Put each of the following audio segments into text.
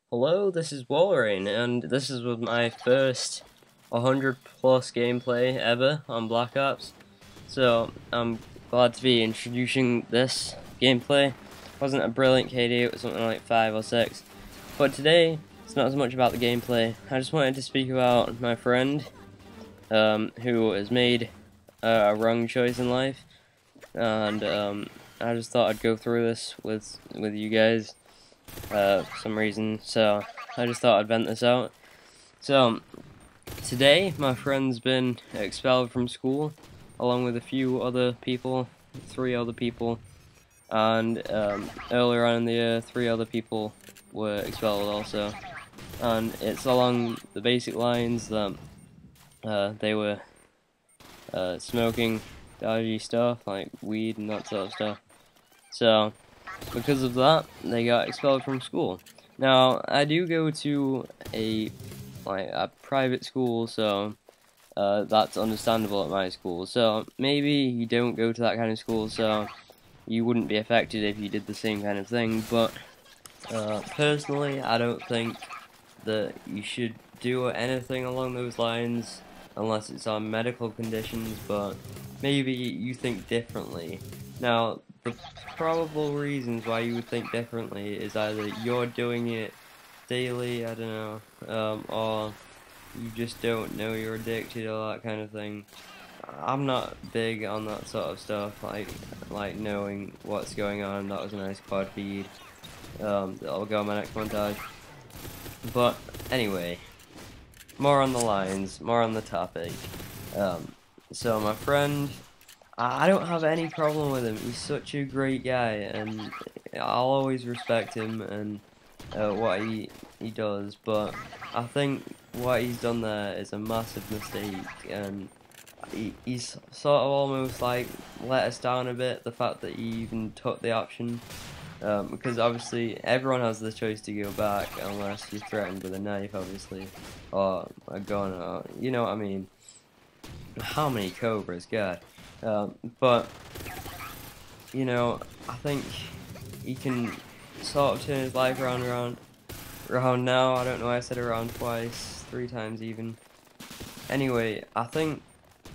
Hello, this is Wolverine, and this is with my first 100 plus gameplay ever on Black Ops. So I'm glad to be introducing this gameplay. It wasn't a brilliant KD, it was something like 5 or 6. But today, it's not as much about the gameplay. I just wanted to speak about my friend who has made a wrong choice in life, and I just thought I'd go through this with you guys for some reason, so I just thought I'd vent this out. So, today my friend's been expelled from school, along with a few other people, 3 other people, and earlier on in the year, 3 other people were expelled also. And it's along the basic lines that they were smoking dodgy stuff, like weed and that sort of stuff. So, because of that, they got expelled from school. Now, I do go to a private school, so that's understandable at my school. So maybe you don't go to that kind of school, so you wouldn't be affected if you did the same kind of thing. But personally, I don't think that you should do anything along those lines unless it's on medical conditions. But maybe you think differently. Now, the probable reasons why you would think differently is either you're doing it daily, I don't know, or you just don't know you're addicted or that kind of thing. I'm not big on that sort of stuff, like knowing what's going on. That was a nice quad feed. That'll go on my next montage. But anyway, more on the lines, more on the topic. So my friend, I don't have any problem with him. He's such a great guy, and I'll always respect him and what he does. But I think what he's done there is a massive mistake, and he's sort of almost like let us down a bit. The fact that he even took the option, because obviously everyone has the choice to go back unless you're threatened with a knife, obviously, or a gun, or you know what I mean. How many cobras, God. But, you know, I think he can sort of turn his life around now. I don't know why I said around twice, 3 times even. Anyway, I think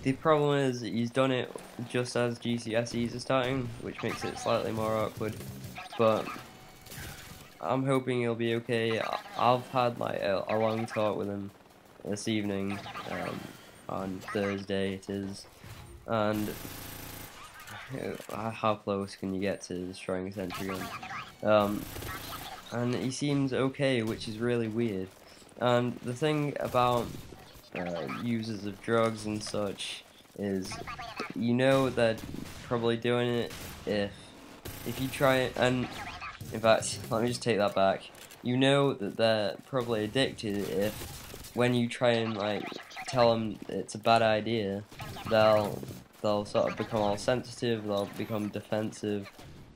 the problem is that he's done it just as GCSEs are starting, which makes it slightly more awkward. But I'm hoping he'll be okay. I've had like a long talk with him this evening, on Thursday it is, and how close can you get to destroying a sentry gun? And he seems okay, which is really weird. And the thing about users of drugs and such is, you know, they're probably doing it if you try it. And in fact, let me just take that back. You know that they're probably addicted if, when you try and like tell them it's a bad idea, they'll sort of become all sensitive, they'll become defensive,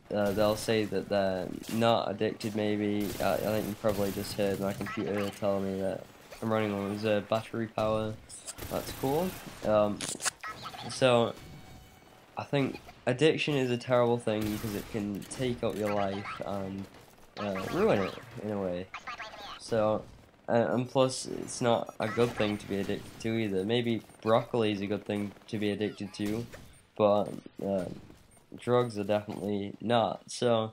they'll say that they're not addicted maybe. I think you probably just heard my computer tell me that I'm running on reserve battery power. That's cool. So, I think addiction is a terrible thing because it can take up your life and ruin it in a way. So, and plus, it's not a good thing to be addicted to either. Maybe broccoli is a good thing to be addicted to, but drugs are definitely not. So,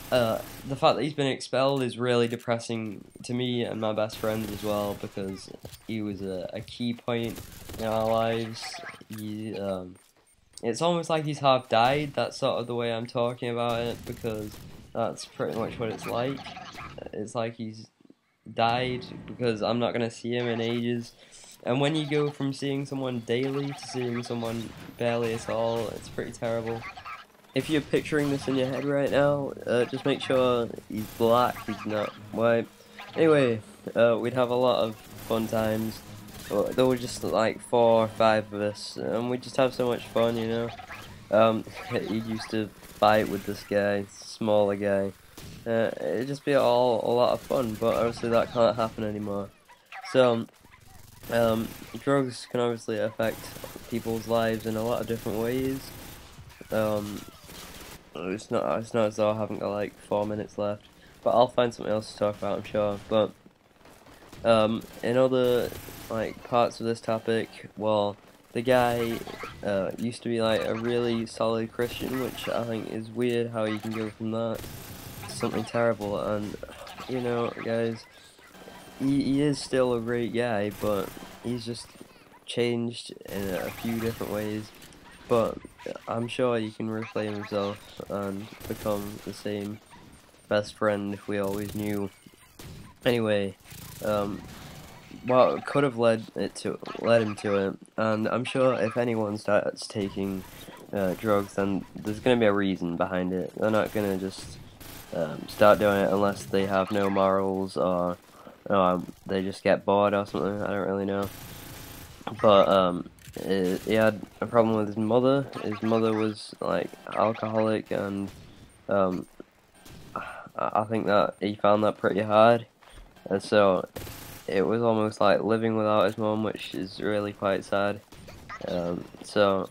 the fact that he's been expelled is really depressing to me and my best friends as well, because he was a key point in our lives. It's almost like he's half died. That's sort of the way I'm talking about it, because that's pretty much what it's like. It's like he's died because I'm not gonna see him in ages. And when you go from seeing someone daily to seeing someone barely at all, it's pretty terrible. If you're picturing this in your head right now, just make sure he's black, he's not white. Anyway, we'd have a lot of fun times. There were just like 4 or 5 of us, and we'd just have so much fun, you know. He used to fight with this guy, smaller guy. It'd just be a lot of fun, but obviously that can't happen anymore. So, drugs can obviously affect people's lives in a lot of different ways. It's not as though I haven't got like 4 minutes left. but I'll find something else to talk about, I'm sure. But in other like parts of this topic, well, the guy used to be like a really solid Christian, which I think is weird how you can go from that to something terrible. And you know, guys, he is still a great guy, but he's just changed in a few different ways. But I'm sure he can reclaim himself and become the same best friend we always knew. Anyway, well, it could have led him to it, and I'm sure if anyone starts taking drugs, then there's gonna be a reason behind it. They're not gonna just start doing it unless they have no morals or they just get bored or something. I don't really know. But he had a problem with his mother. His mother was like alcoholic, and I think that he found that pretty hard. And so it was almost like living without his mom, which is really quite sad. So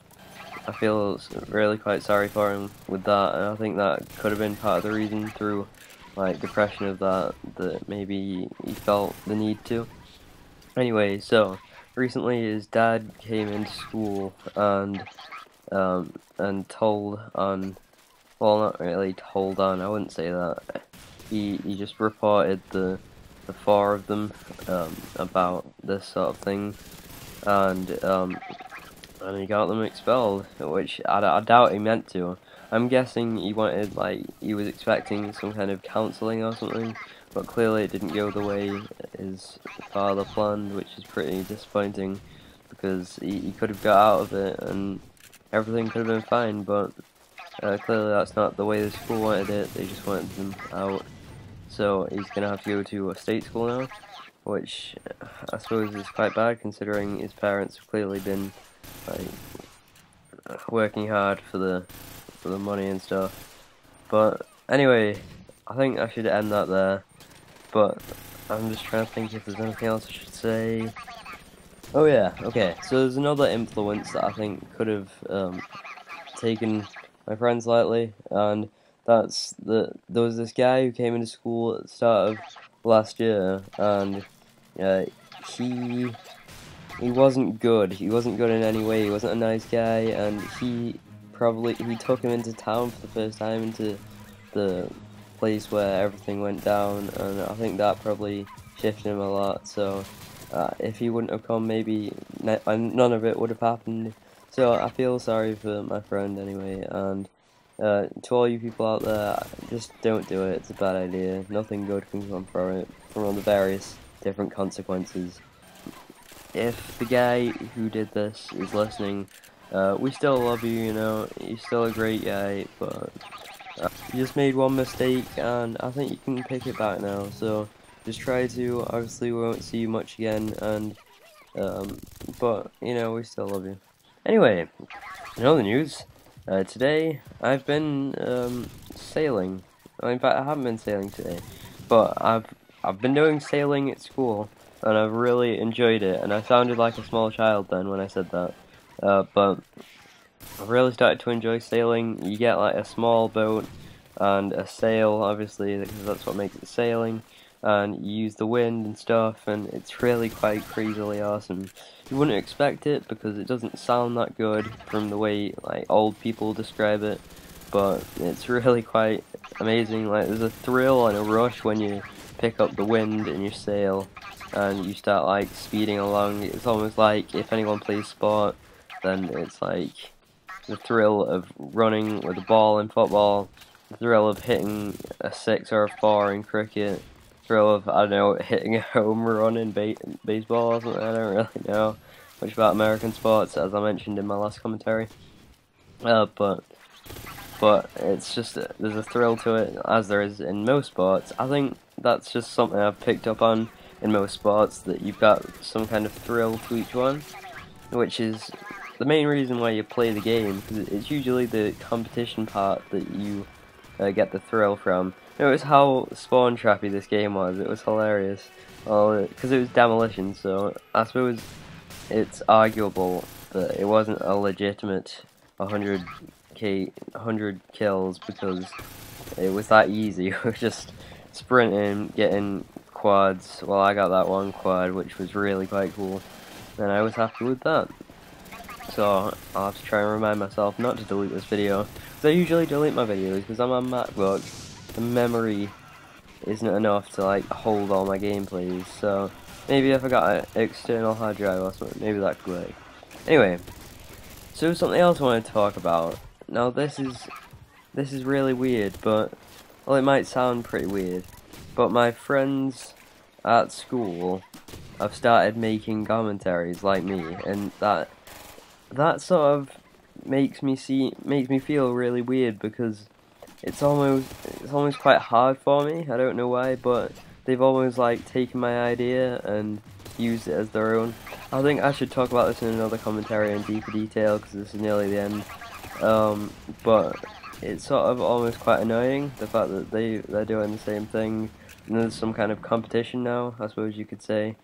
I feel really quite sorry for him with that, and I think that could have been part of the reason through like depression of that maybe he felt the need to. Anyway, so recently his dad came into school and told on, well, not really told on, I wouldn't say that. He just reported the four of them about this sort of thing, and he got them expelled, which I doubt he meant to. I'm guessing he wanted, like, he was expecting some kind of counselling or something, but clearly it didn't go the way his father planned, which is pretty disappointing, because he could have got out of it and everything could have been fine, but clearly that's not the way the school wanted it. They just wanted them out. So he's gonna have to go to a state school now, which I suppose is quite bad considering his parents have clearly been like working hard for the money and stuff. But anyway, I think I should end that there. But I'm just trying to think if there's anything else I should say. Oh yeah, okay. So there's another influence that I think could have taken my friend slightly, and that's there was this guy who came into school at the start of last year, and he wasn't good. He wasn't good in any way. He wasn't a nice guy, and he took him into town for the first time, into the place where everything went down, and I think that probably shifted him a lot. So if he wouldn't have come, maybe none of it would have happened. So I feel sorry for my friend anyway, and to all you people out there, just don't do it. It's a bad idea. Nothing good can come from it, from all the various different consequences. If the guy who did this is listening, we still love you, you know, you're still a great guy, but you just made one mistake, and I think you can pick it back now, so just try to. Obviously we won't see you much again, and but, you know, we still love you. Anyway, in other news, today I've been sailing. In fact, I haven't been sailing today, but I've been doing sailing at school, and I've really enjoyed it, and I sounded like a small child then when I said that, but I've really started to enjoy sailing. You get like a small boat and a sail, obviously, because that's what makes it sailing, and you use the wind and stuff, and it's really quite crazily awesome. You wouldn't expect it because it doesn't sound that good from the way like old people describe it, but it's really quite amazing. Like, there's a thrill and a rush when you pick up the wind in your sail and you start like speeding along. It's almost like, if anyone plays sport, then it's like the thrill of running with a ball in football, the thrill of hitting a 6 or a 4 in cricket, thrill of, I don't know, hitting a home run in baseball or something. I don't really know much about American sports, as I mentioned in my last commentary. But it's just, there's a thrill to it, as there is in most sports. I think that's just something I've picked up on in most sports, that you've got some kind of thrill to each one, which is the main reason why you play the game, because it's usually the competition part that you get the thrill from. Notice how spawn trappy this game was. It was hilarious. Well, because it was demolition, so I suppose it's arguable that it wasn't a legitimate 100 kills because it was that easy. It was just sprinting, getting quads. Well, I got that one quad, which was really quite cool, and I was happy with that. So I'll have to try and remind myself not to delete this video, because I usually delete my videos because I'm on MacBook. The memory isn't enough to like hold all my gameplays. So maybe if I got an external hard drive or something, maybe that could work. Anyway, so something else I want to talk about. Now this is really weird, but well, it might sound pretty weird, but my friends at school have started making commentaries like me, and that sort of makes me feel really weird, because it's almost quite hard for me. I don't know why, but they've almost like taken my idea and used it as their own. I think I should talk about this in another commentary in deeper detail, because this is nearly the end. But it's sort of almost quite annoying, the fact that they're doing the same thing, and there's some kind of competition now, I suppose you could say.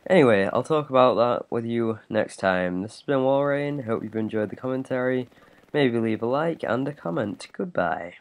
Anyway, I'll talk about that with you next time. This has been Walrein. Hope you've enjoyed the commentary. Maybe leave a like and a comment. Goodbye.